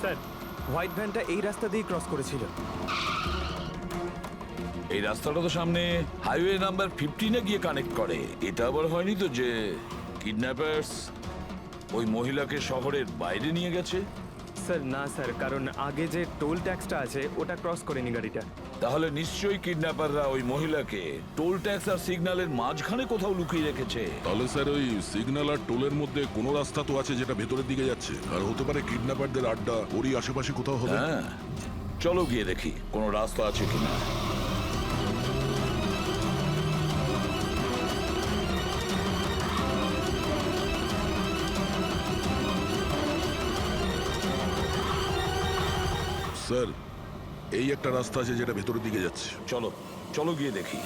A: স্যার, হোয়াইট ভ্যানটা এই রাস্তা দিয়ে ক্রস করেছিল।
B: এই রাস্তাটা তো সামনে হাইওয়ে নাম্বার 15-এ গিয়ে কানেক্ট করে। এটা আবার হয়নি তো যে কিডন্যাপার্স ওই মহিলাকে শহরের বাইরে নিয়ে গেছে?
A: স্যার, স্যার না স্যার, কারণ আগে যে টোল ট্যাক্সটা আছে ওটা ক্রস করেনি গাড়িটা।
B: তাহলে নিশ্চয়ই কিডন্যাপাররা ওই মহিলাকে টোল ট্যাক্স আর সিগন্যালের মাঝখানে কোথাও লুকিয়ে রেখেছে।
C: তাহলে স্যার ওই সিগন্যাল আর টোলের মধ্যে কোনো রাস্তা তো আছে যেটা ভেতরের দিকে যাচ্ছে, আর হতে পারে কিডন্যাপারদের আড্ডা ওরই আশেপাশে কোথাও হবে।
B: হ্যাঁ, চলো গিয়ে দেখি কোনো রাস্তা আছে কিনা।
C: স্যার এই একটা রাস্তা আছে যেটা ভেতরের দিকে যাচ্ছে।
B: চলো চলো গিয়ে দেখি।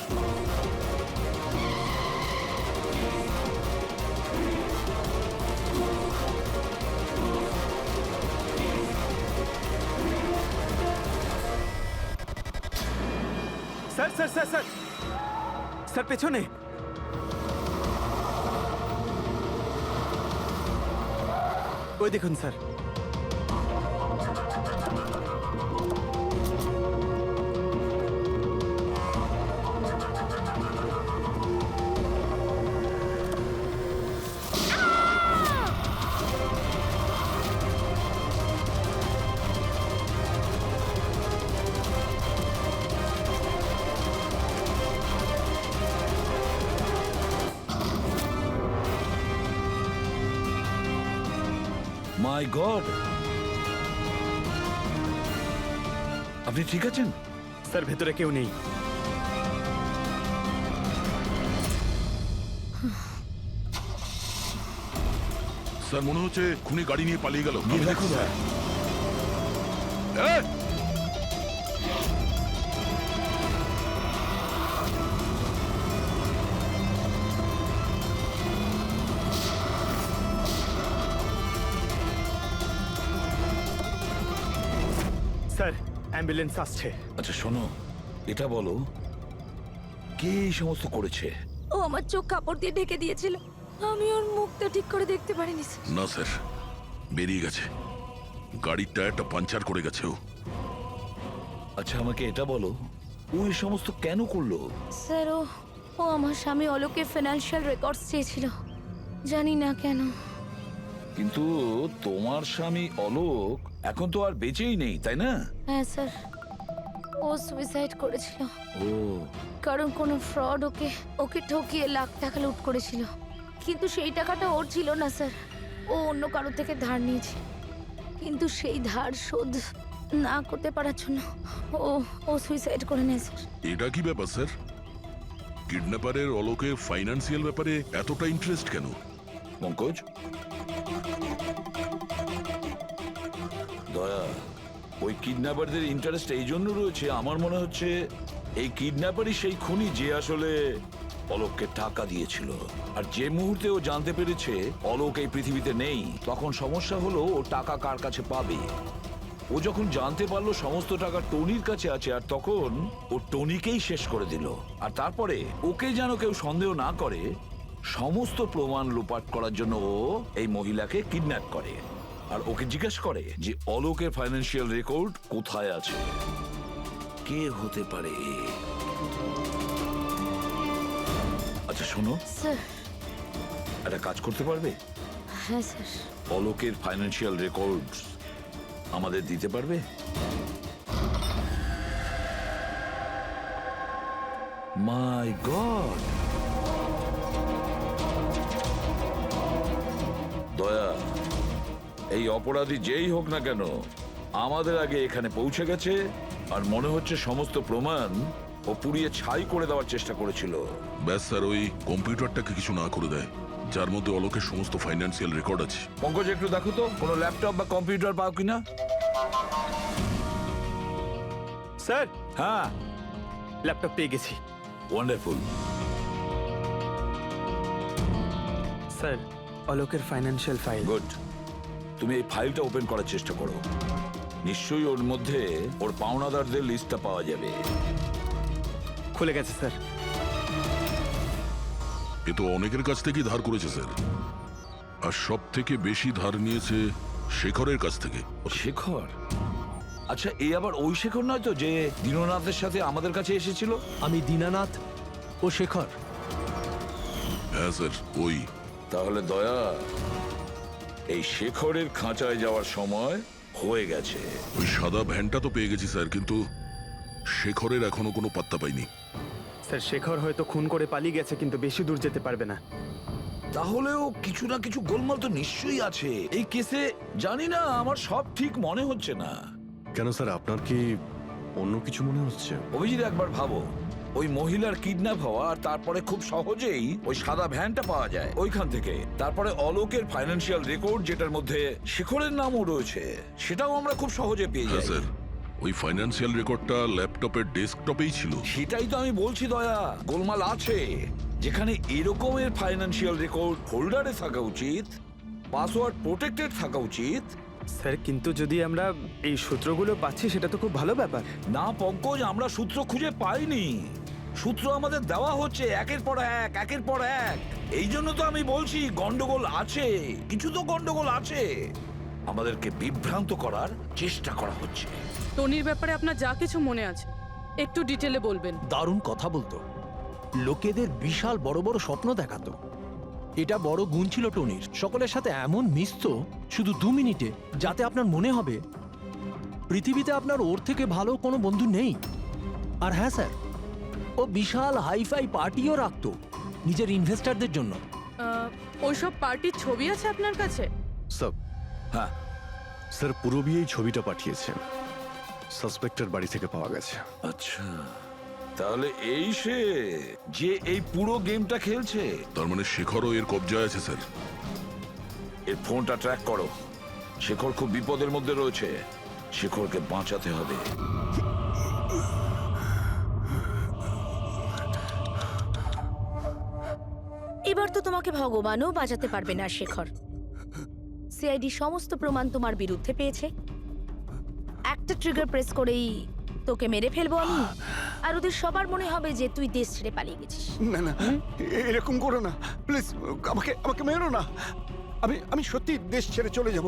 A: Sir sir sir sir sir পেছনে। ওই দেখুন স্যার।
B: মাই গড, আপনি ঠিক আছেন?
A: স্যার ভেতরে কেউ নেই।
C: স্যার মনে হচ্ছে খুনি গাড়ি নিয়ে পালিয়ে গেল।
B: গিয়ে দেখো না।
C: এই!
A: স্যার অ্যাম্বুলেন্স আসছে।
B: আচ্ছা শোনো, এটা বলো কে এই সমস্ত করেছে?
D: ও আমার চোখ কাপড় দিয়ে ঢেকে দিয়েছিল, আমি ওর মুখটা ঠিক করে দেখতে পারিনি স্যার।
C: না স্যার, বেরিয়ে গেছে, গাড়ির টায়ারটা পাঞ্চার করে গেছে ও।
B: আচ্ছা আমাকে এটা বলো, ও এই সমস্ত কেন করলো?
D: স্যার ও আমার স্বামী অলোকের ফিনান্সিয়াল রেকর্ডস চেয়েছিল, জানি না কেন।
B: কিন্তু তোমার স্বামী অলোক এখন তো আর বেঁচেই নেই, তাই না?
D: হ্যাঁ স্যার, ও সুইসাইড করেছিল,
B: ও
D: কারণ কোনো ফ্রড ওকে ঠকিয়ে লাখ টাকা লুট করেছিল। কিন্তু সেই টাকাটা ওর ছিল না স্যার, ও অন্য কারো থেকে ধার নিয়েছে। কিন্তু সেই ধার শোধ না করতে পারার জন্য ও সুইসাইড করে নেয় স্যার।
C: এটা কি ব্যাপার স্যার? কিডন্যাপারের অলোকে ফাইন্যান্সিয়াল ব্যাপারে এতটা ইন্টারেস্ট কেন?
B: পঙ্কজ, দয়া, ওই কিডন্যাপারদের ইন্টারেস্ট এই জন্য রয়েছে আমার মনে হচ্ছে এই কিডন্যাপারই সেই খুনি যে আসলে অলোককে টাকা দিয়েছিল। আর যে মুহূর্তে ও জানতে পেরেছে অলোক এই পৃথিবীতে নেই, তখন সমস্যা হলো ও টাকা কার কাছে পাবে। ও যখন জানতে পারলো সমস্ত টাকা টনির কাছে আছে, আর তখন ও টনিকেই শেষ করে দিল। আর তারপরে ওকে যেন কেউ সন্দেহ না করে, সমস্ত প্রমাণ লোপাট করার জন্য ও এই মহিলাকে কিডন্যাপ করে আর ওকে জিজ্ঞেস করে যে অলোকের ফাইন্যান্সিয়াল রেকর্ড কোথায় আছে। কে হতে পারে? আচ্ছা শোনো,
D: স্যার।
B: একটা কাজ করতে পারবে?
D: হ্যাঁ স্যার।
B: অলোকের ফাইন্যান্সিয়াল রেকর্ডস আমাদের দিতে পারবে? মাই গড, দয়া, এই অপরাধী যেই হোক না কেন আমাদের আগে এখানে পৌঁছে গেছে, আর মনে হচ্ছে সমস্ত প্রমাণ ও পুড়িয়ে ছাই করে দেওয়ার চেষ্টা করেছিল।
C: ব্যাস স্যার, ওই কম্পিউটারটাকে কিছু না করে দেয় যার মধ্যে অলোকের সমস্ত ফাইন্যান্সিয়াল রেকর্ড আছে।
B: পঙ্কজ একটু দেখো তো কোনো ল্যাপটপ বা কম্পিউটার পাও কিনা।
A: স্যার
B: হ্যাঁ,
A: ল্যাপটপ পেয়ে গেছি।
B: ওয়ান্ডারফুল।
A: স্যার অলোকের ফাইন্যান্সিয়াল ফাইল।
B: গুড, তুমি এই ফাইলটা ওপেন করার চেষ্টা করো, নিশ্চয়ই ওর মধ্যে ওর পাওনাদারদের লিস্টটা পাওয়া যাবে।
A: খুলে গেছে স্যার।
C: এ তো অনেকের কাছ থেকেই ধার করেছে স্যার, আর সব থেকে বেশি ধার নিয়েছে শেখরের কাছ থেকে।
B: শেখর? আচ্ছা এই আবার ওই শেখর নয় তো যে দীননাথের সাথে আমাদের কাছে এসেছিল?
G: আমি দীনানাথ ও শেখর।
C: হ্যাঁ স্যার, ওই।
B: তাহলে দয়া, এই শেখরের খাঁচায় যাওয়ার সময় হয়ে গেছে।
C: ওই সাদা ভ্যানটা তো পেয়ে গেছি স্যার, কিন্তু শেখরের এখনো কোনো পাত্তা পাইনি।
A: স্যার শেখর হয়তো খুন করে পালিয়ে গেছে, কিন্তু বেশি দূর যেতে পারবে না।
B: তাহলেও কিছু না কিছু গোলমাল তো নিশ্চয়ই আছে এই কেসে। জানি না, আমার সব ঠিক মনে হচ্ছে না।
F: কেন স্যার, আপনার কি অন্য কিছু মনে হচ্ছে?
B: অভিজিৎ, একবার ভাবো, ওই মহিলার কিডন্যাপ হওয়া আর তারপরে খুব সহজেই ওই সাদা ভ্যানটা পাওয়া যায় ওইখান থেকে। তারপরে অলোকের ফাইন্যান্সিয়াল রেকর্ড, যেটার মধ্যে শেখরের নামও রয়েছে, সেটাও আমরা খুব সহজে পেয়ে
C: হ্যাঁ
B: যাই।
C: স্যার, ওই ফাইন্যান্সিয়াল রেকর্ডটা ল্যাপটপের ডেস্কটপেই ছিল।
B: সেটাই তো আমি বলছি দয়া, গোলমাল আছে। যেখানে এরকমের ফাইন্যান্সিয়াল রেকর্ড হোল্ডারে থাকা উচিত, পাসওয়ার্ড প্রোটেক্টেড থাকা উচিত।
A: স্যার কিন্তু যদি আমরা এই সূত্রগুলো পাচ্ছি সেটা তো খুব ভালো ব্যাপার।
B: না পঙ্কজ, আমরা সূত্র খুঁজে পাইনি। সূত্র আমাদের দেওয়া হচ্ছে একের পর এক, একের পর এক। এই জন্য তো আমি বলছি গন্ডগোল আছে, কিছু তো গন্ডগোল আছে। আমাদেরকে বিভ্রান্ত করার চেষ্টা করা হচ্ছে।
H: টনির ব্যাপারে আপনার যা কিছু মনে আছে একটু ডিটেলে বলবেন।
G: দারুণ কথা বলতো, লোকেদের বিশাল বড় বড় স্বপ্ন দেখাতো। এটা বড় গুণ ছিল টনির, সকলের সাথে এমন মিশতো শুধু 2 মিনিটে, যাতে আপনার মনে হবে পৃথিবীতে আপনার ওর থেকে ভালো কোনো বন্ধু নেই। আর হ্যাঁ স্যার, ও বিশাল হাইফাই পার্টিও রাখতো নিজের ইনভেস্টরদের জন্য।
H: ওইসব পার্টির ছবি আছে আপনার কাছে?
F: স্যার,
B: হ্যাঁ,
F: স্যার পূরবী এই ছবিটা পাঠিয়েছে, সাসপেক্টের বাড়ি থেকে পাওয়া গেছে।
B: আচ্ছা, তাহলে এই সে যে এই পুরো গেমটা খেলছে।
C: তার মানে শেখরও এর কবজায় আছে স্যার।
B: এর ফোনটা ট্র্যাক করো। শেখর খুব বিপদের মধ্যে রয়েছে, শেখরকে বাঁচাতে হবে।
D: এবার তো তোমাকে ভগবানও বাঁচাতে পারবে না শেখর। সিআইডি সমস্ত প্রমাণ তোমার বিরুদ্ধে পেয়েছে। একটা ট্রিগার প্রেস করেই তোকে মেরে ফেলবো আমি, আর ওদের সবার মনে হবে যে তুই দেশ ছেড়ে পালিয়ে গেছিস।
K: না না, এরকম করো না প্লিজ, আমাকে আমাকে মেরো না। আমি সত্যি দেশ ছেড়ে চলে যাব।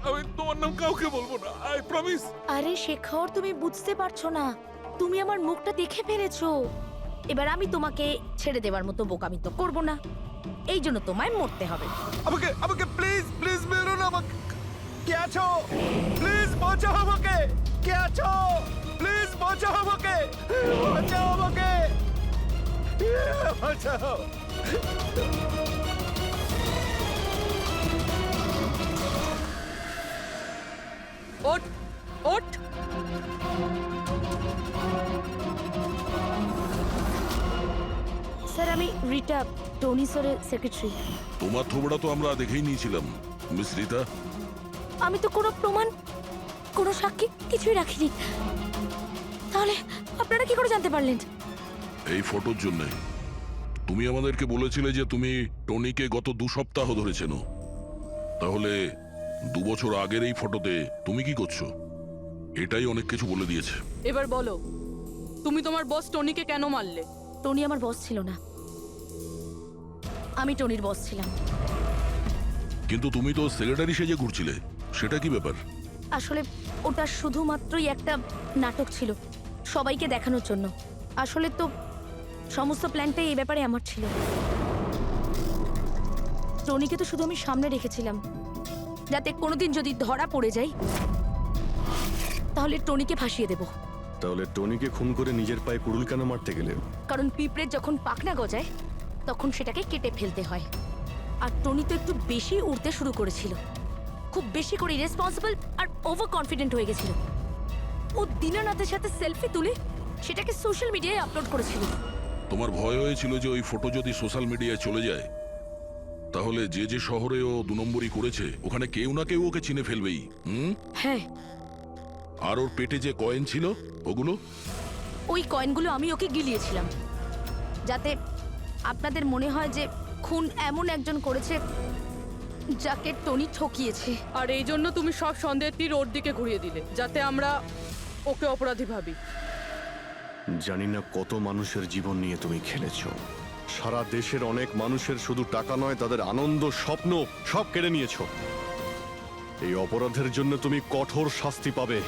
J: আমি তোমার নাম কাউকে বলবো না, আই প্রমিস।
D: আরে শেখর, তুমি বুঝতে পারছো না, তুমি আমার মুখটা দেখে ফেলেছো। এবার আমি তোমাকে ছেড়ে দেওয়ার মতো বোকামি তো করবো না, এই জন্য তোমায় মরতে হবে।
K: আমাকে আমাকে প্লিজ প্লিজ মেরো না। আমাকে কে আছো? প্লিজ বাঁচাও আমাকে। কে আছো? প্লিজ বাঁচাও আমাকে, বাঁচাও আমাকে, বাঁচাও।
H: ওঠ ওঠ।
D: স্যার, আমি রিটা, টনি স্যারের সেক্রেটারি।
C: তোমার থোবড়া তো আমরা দেখেই নিয়েছিলাম মিস রিতা।
D: আমি তো কোনো প্রমাণ, কোনো সাক্ষী কিছুই রাখিনি। তাহলে আপনারা কি করে জানতে পারলেন?
C: এই ফটোর জন্যে তুমি আমাদেরকে বলেছিলে যে তুমি টনিকে গত 2 সপ্তাহ ধরে চেনো। তাহলে 2 বছর আগের এই ফটোতে তুমি কি করছো? এটাই অনেক কিছু বলে দিয়েছে।
H: এবার বলো, তুমি তোমার বস টনিকে কেন মারলে?
D: টনি আমার বস ছিল না, আমি টনির বস ছিলাম।
C: কিন্তু তুমি তো সেক্রেটারি সেজে ঘুরছিলে, সেটা কি ব্যাপার?
D: আসলে ওটা শুধুমাত্রই একটা নাটক ছিল, সবাইকে দেখানোর জন্য। আসলে তো সমস্ত প্ল্যানটাই এই ব্যাপারে আমার ছিল। টনিকে তো শুধু আমি সামনে রেখেছিলাম, যাতে কোনোদিন যদি ধরা পড়ে যাই তাহলে টনিকে ফাঁসিয়ে দেব।
F: তাহলে টনিকে খুন করে নিজের পায়ে কুড়ুল কেন মারতে গেলে?
D: কারণ পিঁপড়ের যখন পাখনা গজায় তখন সেটাকে কেটে ফেলতে হয়। আর টনি তো একটু বেশি উড়তে শুরু করেছিল, খুব বেশি করে রেসপন্সিবল আর ওভার কনফিডেন্ট হয়ে গেছিল। ও দীনানাথের সাথে সেলফি তুলে সেটাকে সোশ্যাল মিডিয়ায় আপলোড করেছিল।
C: তোমার ভয় হয়েছিল যে ওই ফটো যদি সোশ্যাল মিডিয়ায় চলে যায়, তাহলে যে যে শহরে ও 2 নম্বরই করেছে ওখানে কেউ না কেউ ওকে চিনে ফেলবেই।
D: হ্যাঁ,
C: আর ওর পেটে যে কয়েন ছিল ওগুলো?
D: ওই কয়েনগুলো আমি ওকে গিলিয়েছিলাম, যাতে আপনাদের মনে হয় যে খুন এমন একজন করেছে যাকে টনি ঠকিয়েছে।
H: আর এই জন্য তুমি সব সন্দেহের তীর ওর দিকে ঘুরিয়ে দিলে, যাতে আমরা ওকে অপরাধী ভাবি।
F: জানি না কত মানুষের জীবন নিয়ে তুমি খেলেছো। সারা দেশের অনেক মানুষের শুধু টাকা নয়, তাদের আনন্দ, স্বপ্ন সব কেড়ে নিয়েছো। এই অপরাধের জন্য তুমি কঠোর শাস্তি পাবে।